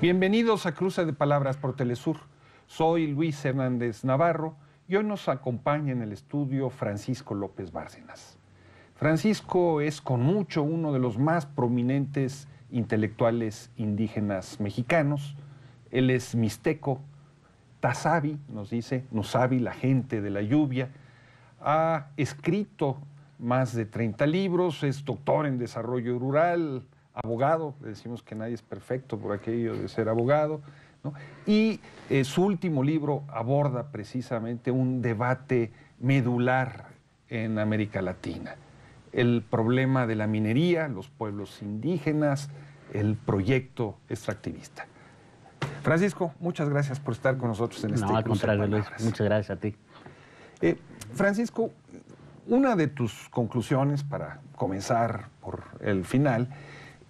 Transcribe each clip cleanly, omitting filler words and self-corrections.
Bienvenidos a Cruce de Palabras por Telesur. Soy Luis Hernández Navarro y hoy nos acompaña en el estudio Francisco López Bárcenas. Francisco es con mucho uno de los más prominentes intelectuales indígenas mexicanos. Él es mixteco, tazavi, nos dice, nosavi, la gente de la lluvia. Ha escrito más de 30 libros, es doctor en desarrollo rural, abogado, le decimos que nadie es perfecto por aquello de ser abogado, ¿no? Y su último libro aborda precisamente un debate medular en América Latina. El problema de la minería, los pueblos indígenas, el proyecto extractivista. Francisco, muchas gracias por estar con nosotros en este No, al contrario, Luis, muchas gracias a ti. Francisco, una de tus conclusiones, para comenzar por el final,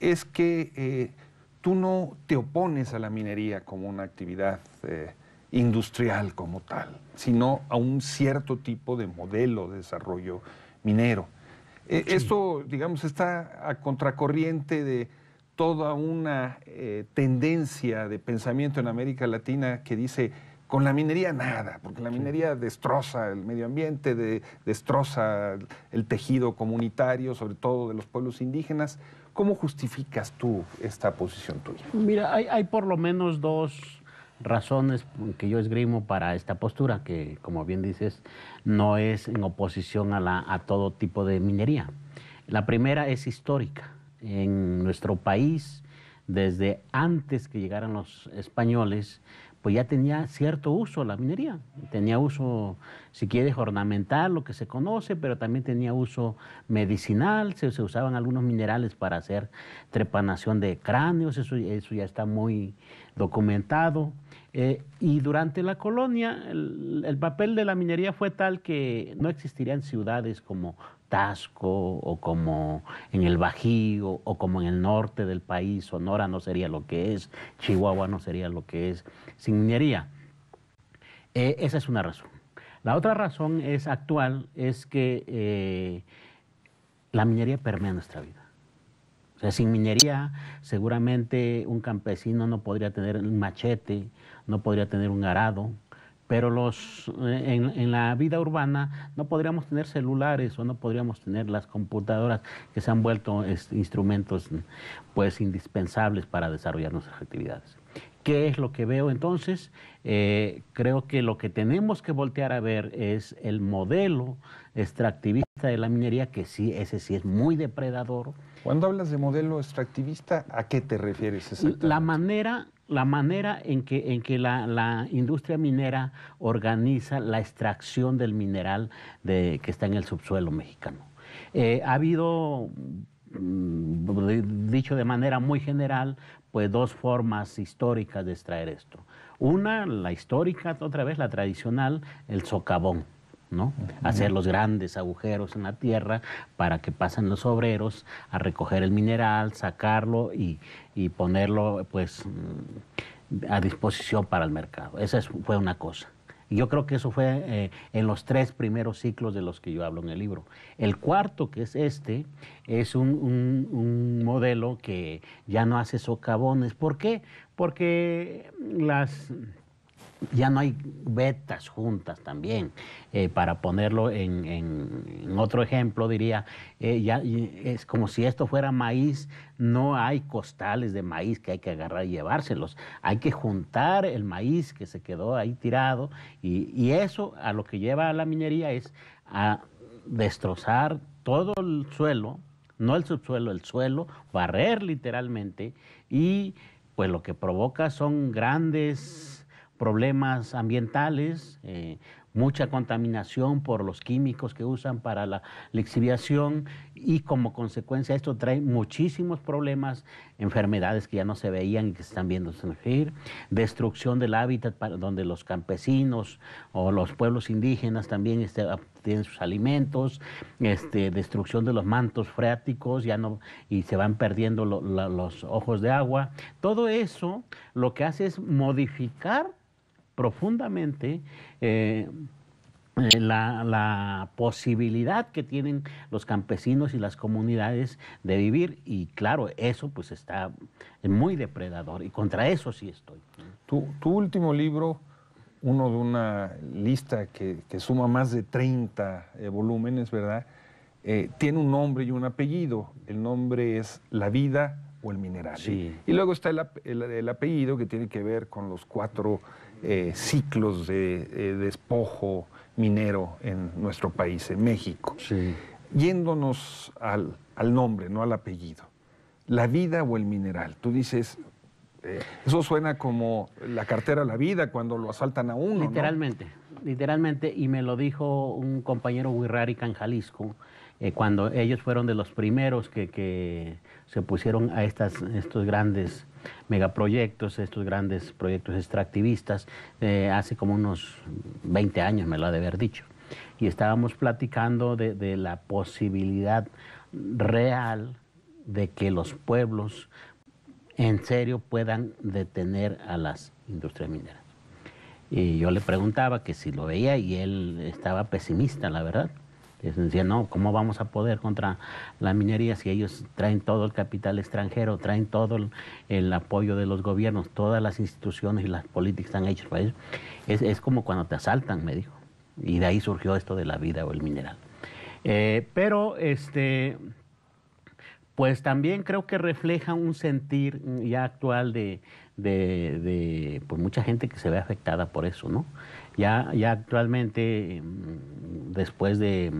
es que tú no te opones a la minería como una actividad industrial como tal, sino a un cierto tipo de modelo de desarrollo minero. Sí. Esto, digamos, está a contracorriente de toda una tendencia de pensamiento en América Latina que dice, con la minería nada, porque la minería destroza el medio ambiente, destroza el tejido comunitario, sobre todo de los pueblos indígenas. ¿Cómo justificas tú esta posición tuya? Mira, hay por lo menos dos razones que yo esgrimo para esta postura, que como bien dices, no es en oposición a todo tipo de minería. La primera es histórica. En nuestro país, desde antes que llegaran los españoles, pues ya tenía cierto uso la minería. Tenía uso, si quieres, ornamental, lo que se conoce, pero también tenía uso medicinal. Se usaban algunos minerales para hacer trepanación de cráneos, eso ya está muy documentado. Y durante la colonia, el papel de la minería fue tal que no existirían ciudades como Tasco o como en el Bajío o como en el norte del país. Sonora no sería lo que es, Chihuahua no sería lo que es sin minería. Esa es una razón. La otra razón es actual, es que la minería permea nuestra vida. O sea, sin minería seguramente un campesino no podría tener un machete, no podría tener un arado, pero en la vida urbana no podríamos tener celulares o no podríamos tener las computadoras que se han vuelto instrumentos pues indispensables para desarrollar nuestras actividades. ¿Qué es lo que veo entonces? Creo que lo que tenemos que voltear a ver es el modelo extractivista de la minería, que sí, ese sí es muy depredador. Cuando hablas de modelo extractivista, ¿a qué te refieres exactamente? La manera en que la industria minera organiza la extracción del mineral que está en el subsuelo mexicano. Ha habido, dicho de manera muy general, pues dos formas históricas de extraer esto. Una, la histórica, otra vez la tradicional, el socavón, ¿no? Hacer los grandes agujeros en la tierra para que pasen los obreros a recoger el mineral, sacarlo y ponerlo pues a disposición para el mercado. Esa fue una cosa. Y yo creo que eso fue en los 3 primeros ciclos de los que yo hablo en el libro. El cuarto, que es este, es un modelo que ya no hace socavones. ¿Por qué? Porque ya no hay vetas juntas también. Para ponerlo en otro ejemplo, diría, es como si esto fuera maíz, no hay costales de maíz que hay que agarrar y llevárselos. Hay que juntar el maíz que se quedó ahí tirado y eso a lo que lleva a la minería es a destrozar todo el suelo, no el subsuelo, el suelo, barrer literalmente, y pues lo que provoca son grandes problemas ambientales, mucha contaminación por los químicos que usan para la lixiviación, y como consecuencia esto trae muchísimos problemas, enfermedades que ya no se veían y que se están viendo surgir, destrucción del hábitat donde los campesinos o los pueblos indígenas también tienen sus alimentos, destrucción de los mantos freáticos, y se van perdiendo los ojos de agua. Todo eso lo que hace es modificar profundamente la posibilidad que tienen los campesinos y las comunidades de vivir, y claro, eso pues está muy depredador, y contra eso sí estoy. Tu último libro, uno de una lista que suma más de 30 volúmenes, ¿verdad? Tiene un nombre y un apellido. El nombre es La vida o el mineral. Sí. Y luego está el apellido, que tiene que ver con los 4 ciclos de despojo minero en nuestro país, en México. Sí. Yéndonos al nombre, no al apellido. La vida o el mineral. Tú dices, eso suena como la cartera a la vida cuando lo asaltan a uno, Literalmente, ¿no? Literalmente, y me lo dijo un compañero Huirrárica en Jalisco, cuando ellos fueron de los primeros que se pusieron a estos grandes megaproyectos, estos grandes proyectos extractivistas, hace como unos 20 años me lo ha de haber dicho. Y estábamos platicando de la posibilidad real de que los pueblos en serio puedan detener a las industrias mineras. Y yo le preguntaba que si lo veía, y él estaba pesimista, la verdad. Decía, no, ¿cómo vamos a poder contra la minería si ellos traen todo el capital extranjero, traen todo el apoyo de los gobiernos, todas las instituciones y las políticas están hechas para ellos? Es como cuando te asaltan, me dijo. Y de ahí surgió esto de la vida o el mineral. Pero pues también creo que refleja un sentir ya actual de pues mucha gente que se ve afectada por eso, ¿no? Ya actualmente, después de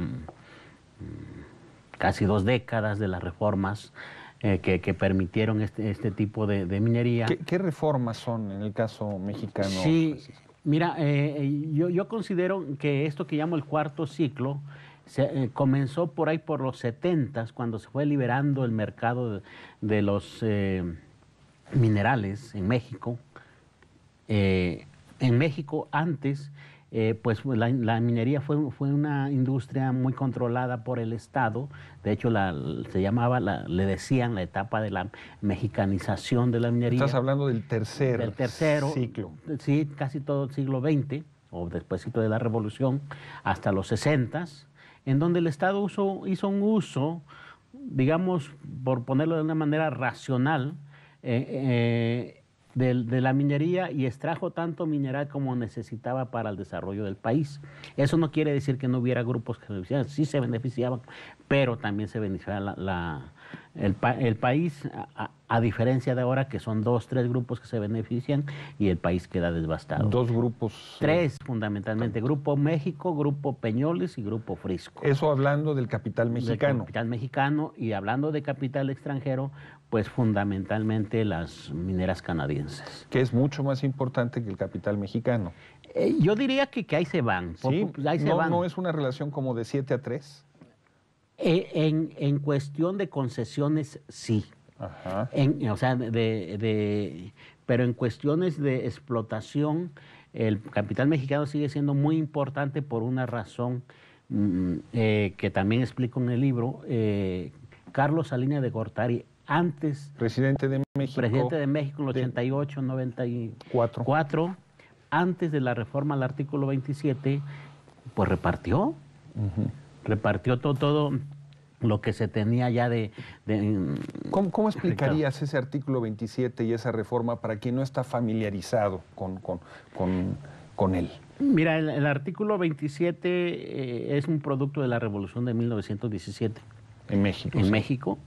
casi 2 décadas de las reformas que permitieron este tipo de minería. ¿Qué reformas son en el caso mexicano? Sí, mira, yo considero que esto que llamo el 4º ciclo comenzó por ahí por los 70s, cuando se fue liberando el mercado de los minerales en México. En México antes, pues la minería fue una industria muy controlada por el Estado. De hecho, le decían la etapa de la mexicanización de la minería. Estás hablando del tercero ciclo. Sí, casi todo el siglo XX, o despuésito de la Revolución, hasta los 60s, en donde el Estado hizo un uso, digamos, por ponerlo de una manera racional, de la minería, y extrajo tanto mineral como necesitaba para el desarrollo del país. Eso no quiere decir que no hubiera grupos que se beneficiaban, sí se beneficiaban, pero también se beneficiaba el país, a diferencia de ahora que son 2, 3 grupos que se benefician y el país queda devastado. 2 grupos. 3 fundamentalmente, Grupo México, Grupo Peñoles y Grupo Frisco. Eso hablando del capital mexicano. Del capital mexicano, y hablando de capital extranjero, pues fundamentalmente las mineras canadienses. Que es mucho más importante que el capital mexicano. Yo diría que ahí se van. Sí, ahí se van. ¿No es una relación como de 7-3? En cuestión de concesiones, sí. Ajá. O sea, pero en cuestiones de explotación, el capital mexicano sigue siendo muy importante por una razón que también explico en el libro. Carlos Salinas de Gortari, antes presidente de México en el 88, 94, antes de la reforma al artículo 27, pues repartió todo lo que se tenía ya ¿Cómo explicarías ese artículo 27 y esa reforma para quien no está familiarizado con él? Mira, el artículo 27 es un producto de la Revolución de 1917. En México. En México.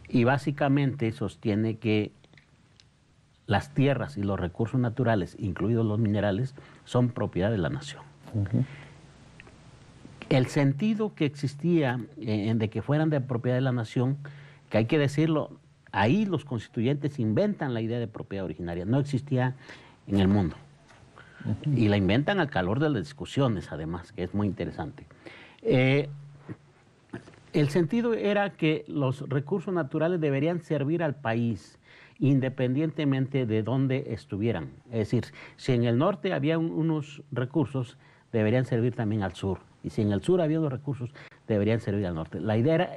Y básicamente sostiene que las tierras y los recursos naturales, incluidos los minerales, son propiedad de la nación. El sentido que existía de que fueran de propiedad de la nación, que hay que decirlo, ahí los constituyentes inventan la idea de propiedad originaria, no existía en el mundo. Y la inventan al calor de las discusiones, además, que es muy interesante. El sentido era que los recursos naturales deberían servir al país, independientemente de dónde estuvieran. Es decir, si en el norte había unos recursos, deberían servir también al sur. Y si en el sur había unos recursos, deberían servir al norte. La idea era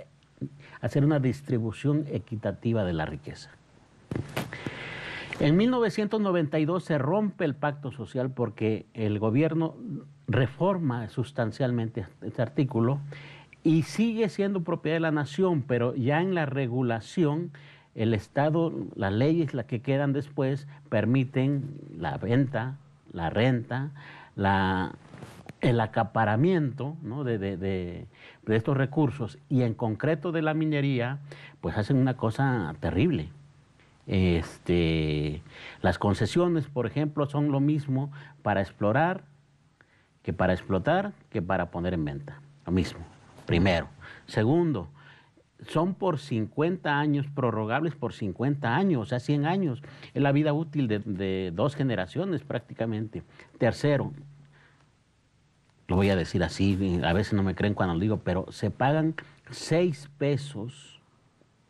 hacer una distribución equitativa de la riqueza. En 1992 se rompe el pacto social porque el gobierno reforma sustancialmente este artículo y sigue siendo propiedad de la nación, pero ya en la regulación el Estado, las leyes las que quedan después permiten la venta, la renta, el acaparamiento, ¿no?, de estos recursos, y en concreto de la minería, pues hacen una cosa terrible. Las concesiones, por ejemplo, son lo mismo para explorar que para explotar que para poner en venta. Lo mismo, primero. Segundo, son por 50 años, prorrogables por 50 años, o sea, 100 años. Es la vida útil de 2 generaciones prácticamente. Tercero, lo voy a decir así, a veces no me creen cuando lo digo, pero se pagan 6 pesos,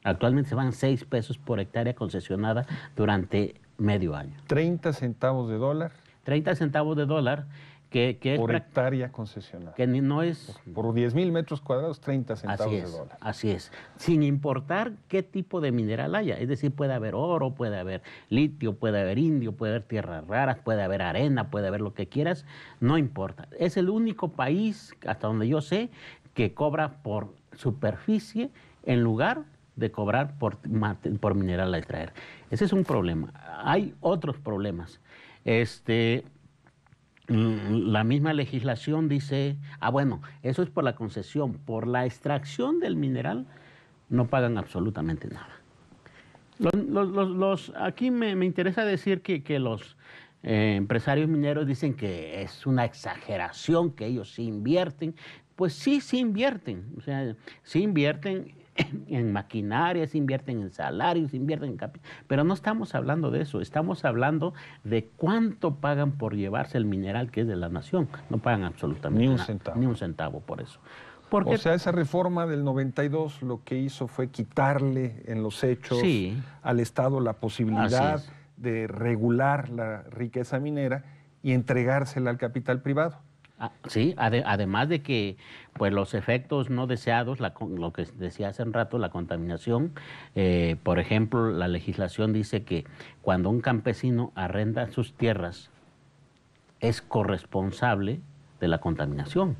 actualmente se pagan 6 pesos por hectárea concesionada durante medio año. 30 centavos de dólar. 30 centavos de dólar, que es por hectárea concesionada. Que no es... Por 10,000 metros cuadrados, 30 centavos de dólar. Así es, sin importar qué tipo de mineral haya. Es decir, puede haber oro, puede haber litio, puede haber indio, puede haber tierras raras, puede haber arena, puede haber lo que quieras, no importa. Es el único país, hasta donde yo sé, que cobra por superficie en lugar de cobrar por mineral a extraer. Ese es un problema. Hay otros problemas. La misma legislación dice, bueno, eso es por la concesión, por la extracción del mineral no pagan absolutamente nada. Aquí me interesa decir que los empresarios mineros dicen que es una exageración, que ellos sí invierten. Pues sí, sí invierten, o sea, sí invierten en maquinaria, se invierten en salarios, se invierten en capital, pero no estamos hablando de eso, estamos hablando de cuánto pagan por llevarse el mineral que es de la nación. No pagan absolutamente ni un nada, centavo. Ni un centavo por eso. Porque, o sea, esa reforma del 92 lo que hizo fue quitarle en los hechos al Estado la posibilidad de regular la riqueza minera y entregársela al capital privado. Sí, además de que pues los efectos no deseados, lo que decía hace un rato, la contaminación, por ejemplo, la legislación dice que cuando un campesino arrenda sus tierras es corresponsable de la contaminación.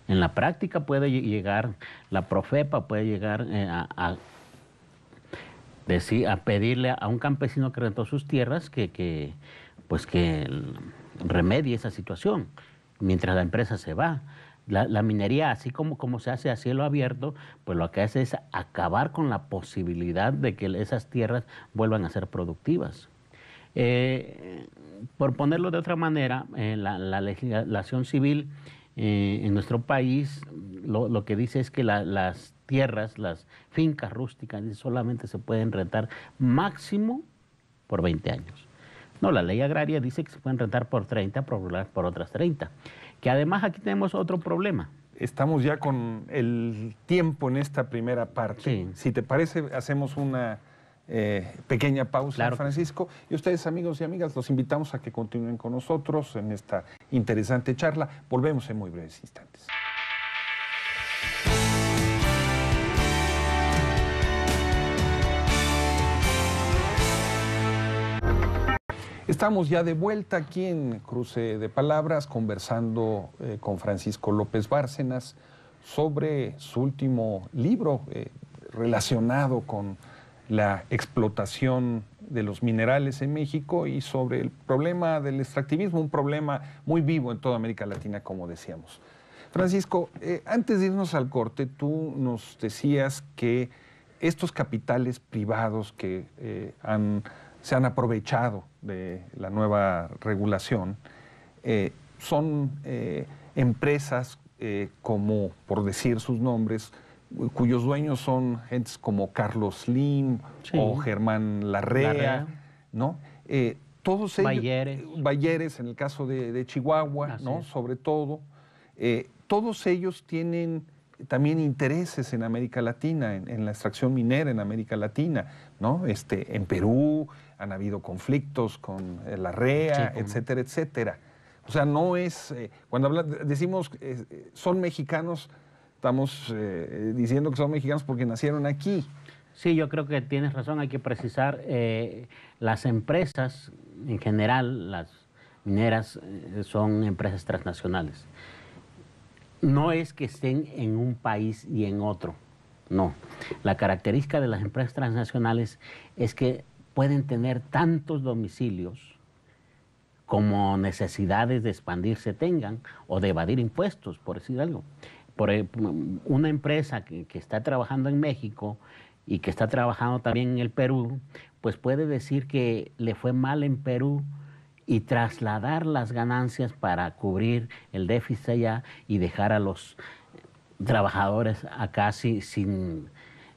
En la práctica puede llegar, la Profepa puede llegar a pedirle a un campesino que rentó sus tierras que remedie esa situación mientras la empresa se va. La minería, así como se hace a cielo abierto, pues lo que hace es acabar con la posibilidad de que esas tierras vuelvan a ser productivas. Por ponerlo de otra manera, la legislación civil en nuestro país lo que dice es que las tierras, las fincas rústicas, solamente se pueden rentar máximo por 20 años. No, la ley agraria dice que se pueden rentar por 30, por otras 30. Que además aquí tenemos otro problema. Estamos ya con el tiempo en esta primera parte. Sí. Si te parece, hacemos una pequeña pausa, claro, Francisco. Y ustedes, amigos y amigas, los invitamos a que continúen con nosotros en esta interesante charla. Volvemos en muy breves instantes. Estamos ya de vuelta aquí en Cruce de Palabras, conversando con Francisco López Bárcenas sobre su último libro relacionado con la explotación de los minerales en México y sobre el problema del extractivismo, un problema muy vivo en toda América Latina, como decíamos. Francisco, antes de irnos al corte, tú nos decías que estos capitales privados que se han aprovechado de la nueva regulación, son empresas como, por decir sus nombres, cuyos dueños son gentes como Carlos Slim o Germán Larrea, ¿no? Todos ellos, Bayeres en el caso de Chihuahua, ¿no? Sobre todo, todos ellos tienen también intereses en América Latina, en la extracción minera en América Latina, ¿no? En Perú han habido conflictos con Larrea, etcétera, etcétera. O sea, no es... cuando decimos son mexicanos, estamos diciendo que son mexicanos porque nacieron aquí. Sí, yo creo que tienes razón, hay que precisar, las empresas en general, las mineras, son empresas transnacionales. No es que estén en un país y en otro, no. La característica de las empresas transnacionales es que pueden tener tantos domicilios como necesidades de expandirse tengan o de evadir impuestos, por decir algo. Una empresa que está trabajando en México y que está trabajando también en el Perú, pues puede decir que le fue mal en Perú y trasladar las ganancias para cubrir el déficit allá y dejar a los trabajadores acá sin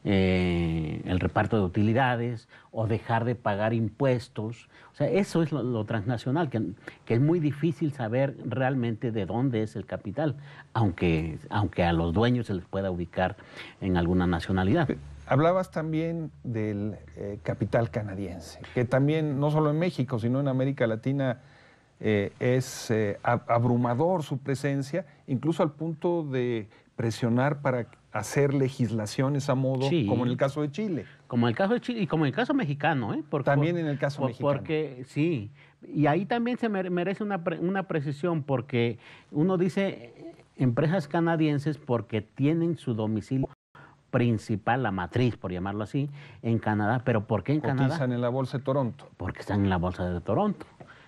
el reparto de utilidades o dejar de pagar impuestos. O sea, eso es lo transnacional, que es muy difícil saber realmente de dónde es el capital, aunque a los dueños se les pueda ubicar en alguna nacionalidad. Hablabas también del capital canadiense, que también, no solo en México, sino en América Latina, es abrumador su presencia, incluso al punto de presionar para hacer legislaciones a modo, Sí, como en el caso de Chile. como en el caso de Chile y como en el caso mexicano, ¿eh? También en el caso mexicano. Porque sí, y ahí también se merece una precisión, porque uno dice empresas canadienses porque tienen su domicilio principal, la matriz, por llamarlo así, en Canadá. ¿Pero por qué en Canadá? Cotizan en la Bolsa de Toronto. Porque están en la Bolsa de Toronto,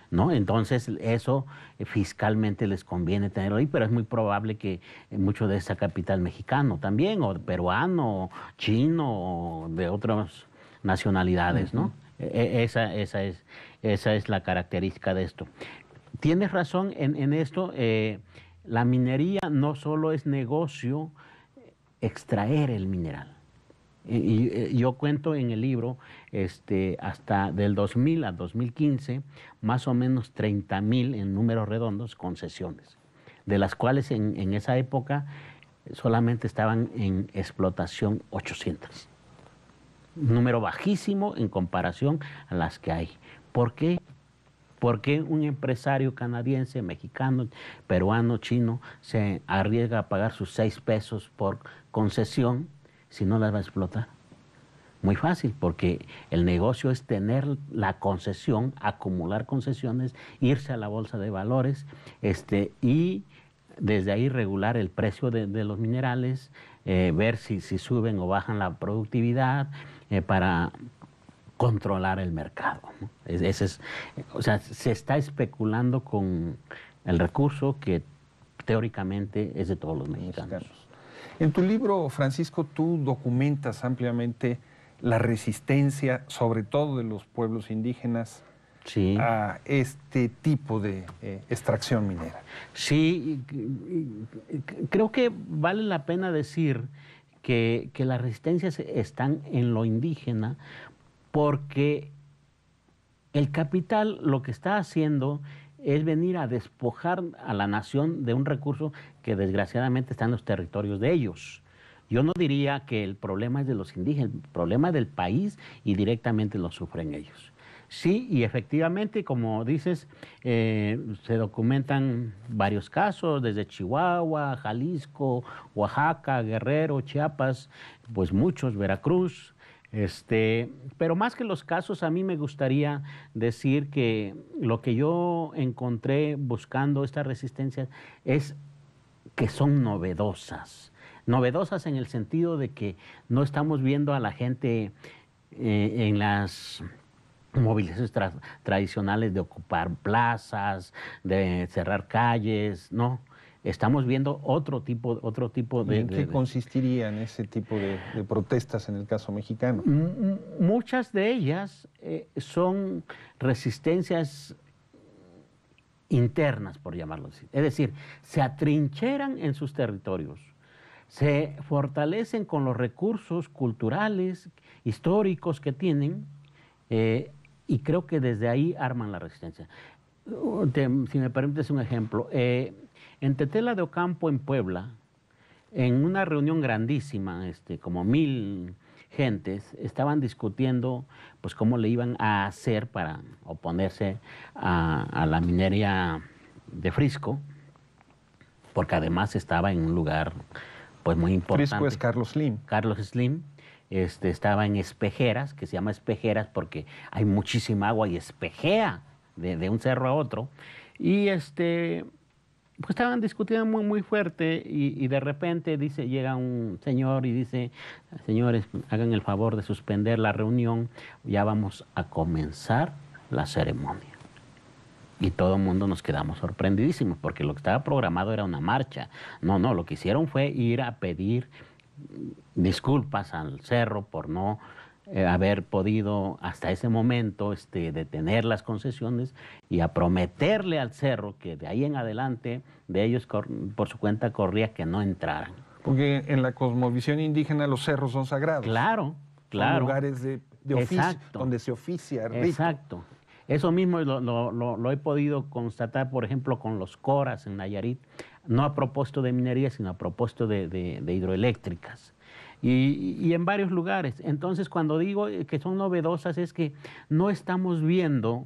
¿no? Entonces, eso fiscalmente les conviene tenerlo ahí, pero es muy probable que mucho de ese capital mexicano también, o peruano, o chino, o de otras nacionalidades, ¿no? Esa es la característica de esto. Tienes razón en esto, la minería no solo es negocio extraer el mineral. Y yo cuento en el libro, hasta del 2000 a 2015, más o menos 30,000 en números redondos concesiones, de las cuales en esa época solamente estaban en explotación 800. Un número bajísimo en comparación a las que hay. ¿Por qué? ¿Por qué un empresario canadiense, mexicano, peruano, chino se arriesga a pagar sus 6 pesos por concesión si no las va a explotar? Muy fácil, porque el negocio es tener la concesión, acumular concesiones, irse a la bolsa de valores, y desde ahí regular el precio de los minerales, ver si suben o bajan la productividad, para controlar el mercado, ¿no? O sea, se está especulando con el recurso que teóricamente es de todos los mexicanos. En tu libro, Francisco, tú documentas ampliamente la resistencia, sobre todo de los pueblos indígenas, sí, a este tipo de extracción minera. Sí, creo que vale la pena decir que las resistencias están en lo indígena, porque el capital lo que está haciendo es venir a despojar a la nación de un recurso que desgraciadamente está en los territorios de ellos. Yo no diría que el problema es de los indígenas, el problema es del país y directamente lo sufren ellos. Sí, y efectivamente, como dices, se documentan varios casos, desde Chihuahua, Jalisco, Oaxaca, Guerrero, Chiapas, pues muchos, Veracruz. Pero más que los casos, a mí me gustaría decir que lo que yo encontré buscando esta resistencia es que son novedosas. Novedosas en el sentido de que no estamos viendo a la gente en las movilizaciones tradicionales de ocupar plazas, de cerrar calles, no. Estamos viendo otro tipo de... ¿En qué consistirían ese tipo de protestas en el caso mexicano? Muchas de ellas son resistencias internas, por llamarlo así. Es decir, se atrincheran en sus territorios, se fortalecen con los recursos culturales, históricos que tienen, y creo que desde ahí arman la resistencia. Si me permites un ejemplo, en Tetela de Ocampo, en Puebla, en una reunión grandísima, como 1,000 gentes, estaban discutiendo pues cómo le iban a hacer para oponerse a la minería de Frisco, porque además estaba en un lugar pues muy importante. Frisco es Carlos Slim. Carlos Slim. estaba en Espejeras, que se llama Espejeras porque hay muchísima agua y espejea de un cerro a otro. Y pues estaban discutiendo muy, muy fuerte y de repente llega un señor y dice, señores, hagan el favor de suspender la reunión, ya vamos a comenzar la ceremonia. Y todo el mundo nos quedamos sorprendidísimos porque lo que estaba programado era una marcha. No, lo que hicieron fue ir a pedir disculpas al cerro por no haber podido hasta ese momento detener las concesiones y a prometerle al cerro que de ahí en adelante de ellos por su cuenta corría que no entraran. Porque en la cosmovisión indígena los cerros son sagrados. Claro, claro. Son lugares de oficio, donde se oficia rito. Exacto. Eso mismo lo he podido constatar, por ejemplo, con los coras en Nayarit, no a propósito de minería, sino a propósito de hidroeléctricas. Y en varios lugares. Entonces, cuando digo que son novedosas, es que no estamos viendo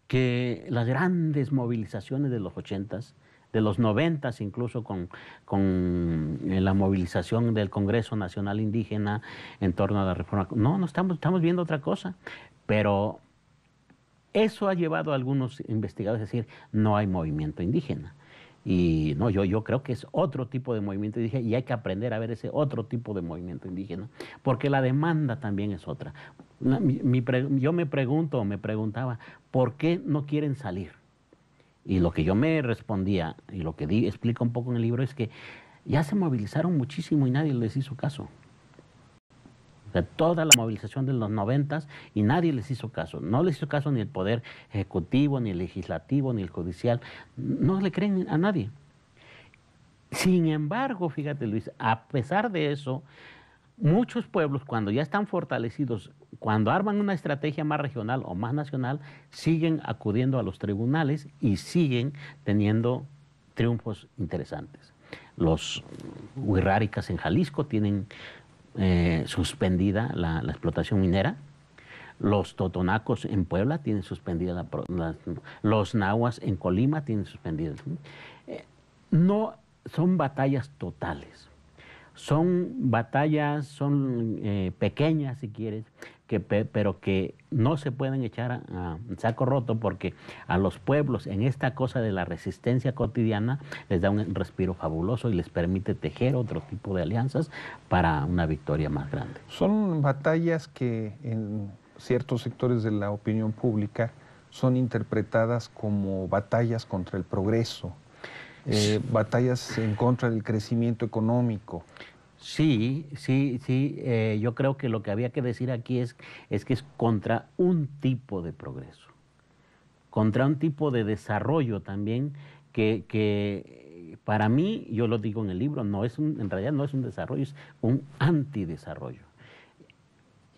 que las grandes movilizaciones de los 80s, de los 90s incluso con la movilización del Congreso Nacional Indígena en torno a la reforma. No estamos viendo otra cosa, pero eso ha llevado a algunos investigadores a decir, no hay movimiento indígena. Y no, yo creo que es otro tipo de movimiento indígena y hay que aprender a ver ese otro tipo de movimiento indígena, porque la demanda también es otra. Yo me preguntaba, ¿por qué no quieren salir? Y lo que yo me respondía, y lo que explico un poco en el libro, es que ya se movilizaron muchísimo y nadie les hizo caso. O sea, toda la movilización de los 90s y nadie les hizo caso. No les hizo caso ni el Poder Ejecutivo, ni el Legislativo, ni el Judicial. No le creen a nadie. Sin embargo, fíjate Luis, a pesar de eso, muchos pueblos cuando ya están fortalecidos, cuando arman una estrategia más regional o más nacional, siguen acudiendo a los tribunales y siguen teniendo triunfos interesantes. Los huirráricas en Jalisco tienen suspendida la explotación minera. Los totonacos en Puebla tienen suspendida los nahuas en Colima tienen suspendida. No son batallas totales, son batallas, son pequeñas si quieres, pero que no se pueden echar a saco roto porque a los pueblos en esta cosa de la resistencia cotidiana les da un respiro fabuloso y les permite tejer otro tipo de alianzas para una victoria más grande. Son batallas que en ciertos sectores de la opinión pública son interpretadas como batallas contra el progreso, batallas en contra del crecimiento económico. Sí, yo creo que lo que había que decir aquí es que es contra un tipo de progreso, contra un tipo de desarrollo también que para mí, yo lo digo en el libro, en realidad no es un desarrollo, es un antidesarrollo.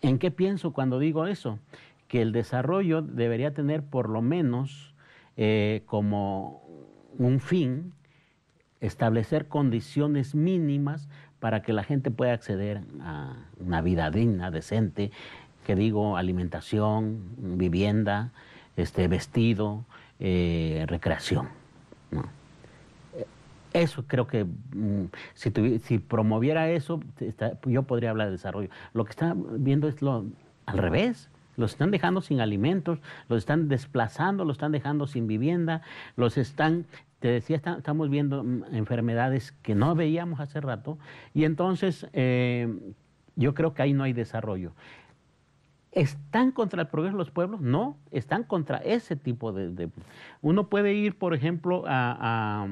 ¿En qué pienso cuando digo eso? Que el desarrollo debería tener por lo menos como un fin establecer condiciones mínimas para que la gente pueda acceder a una vida digna, decente, que digo, alimentación, vivienda, vestido, recreación, ¿no? Eso creo que si promoviera eso, yo podría hablar de desarrollo. Lo que está viendo es al revés. Los están dejando sin alimentos, los están desplazando, los están dejando sin vivienda, te decía, estamos viendo enfermedades que no veíamos hace rato, y entonces yo creo que ahí no hay desarrollo. ¿Están contra el progreso de los pueblos? No, están contra ese tipo de... Uno puede ir, por ejemplo, a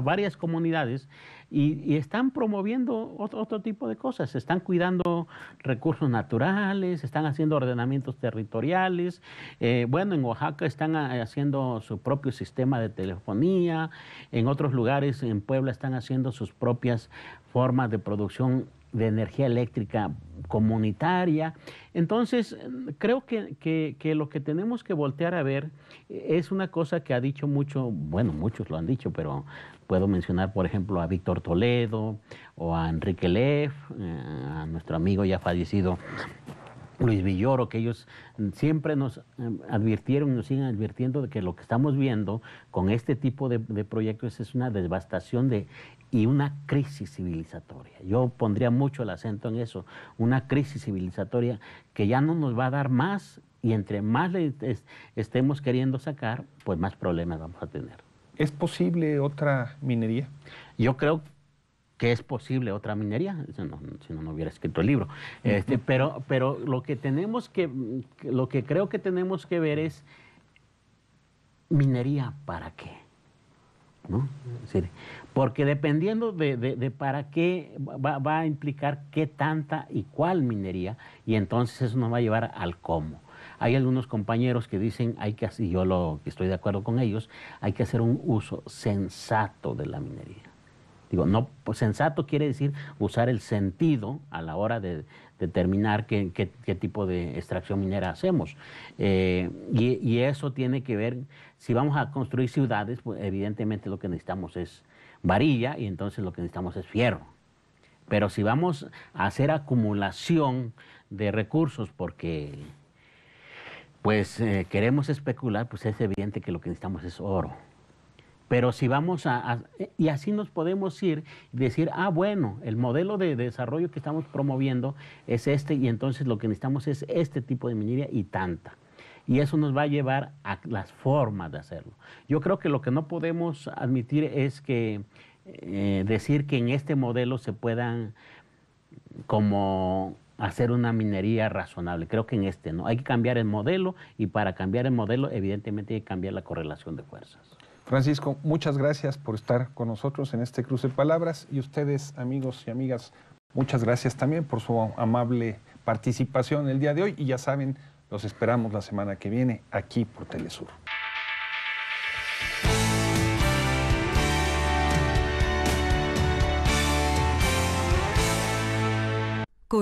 varias comunidades y están promoviendo otro tipo de cosas. Están cuidando recursos naturales, están haciendo ordenamientos territoriales. En Oaxaca están haciendo su propio sistema de telefonía. En otros lugares, en Puebla, están haciendo sus propias formas de producción de energía eléctrica comunitaria. Entonces, creo que lo que tenemos que voltear a ver es una cosa que ha dicho muchos lo han dicho, pero puedo mencionar, por ejemplo, a Víctor Toledo o a Enrique Leff, a nuestro amigo ya fallecido Luis Villoro, que ellos siempre nos advirtieron y nos siguen advirtiendo de que lo que estamos viendo con este tipo de proyectos es una devastación y una crisis civilizatoria. Yo pondría mucho el acento en eso, una crisis civilizatoria que ya no nos va a dar más, y entre más le estemos queriendo sacar, pues más problemas vamos a tener. ¿Es posible otra minería? Yo creo que es posible otra minería, si no hubiera escrito el libro. Pero lo que creo que tenemos que ver es minería para qué, ¿no? Es decir, porque dependiendo de para qué va a implicar qué tanta y cuál minería, y entonces eso nos va a llevar al cómo. Hay algunos compañeros que dicen, y yo estoy de acuerdo con ellos, hay que hacer un uso sensato de la minería. Digo, no, pues sensato quiere decir usar el sentido a la hora de determinar qué tipo de extracción minera hacemos. Y eso tiene que ver, si vamos a construir ciudades, pues evidentemente lo que necesitamos es varilla, y entonces lo que necesitamos es fierro. Pero si vamos a hacer acumulación de recursos porque pues queremos especular, pues es evidente que lo que necesitamos es oro. Pero si vamos y así nos podemos ir y decir, bueno, el modelo de desarrollo que estamos promoviendo es este, y entonces lo que necesitamos es este tipo de minería y tanta. Y eso nos va a llevar a las formas de hacerlo. Yo creo que lo que no podemos admitir es que decir que en este modelo se puedan como hacer una minería razonable. Creo que en este no. Hay que cambiar el modelo, y para cambiar el modelo evidentemente hay que cambiar la correlación de fuerzas. Francisco, muchas gracias por estar con nosotros en este cruce de palabras, y ustedes, amigos y amigas, muchas gracias también por su amable participación el día de hoy, y ya saben, los esperamos la semana que viene aquí por Telesur.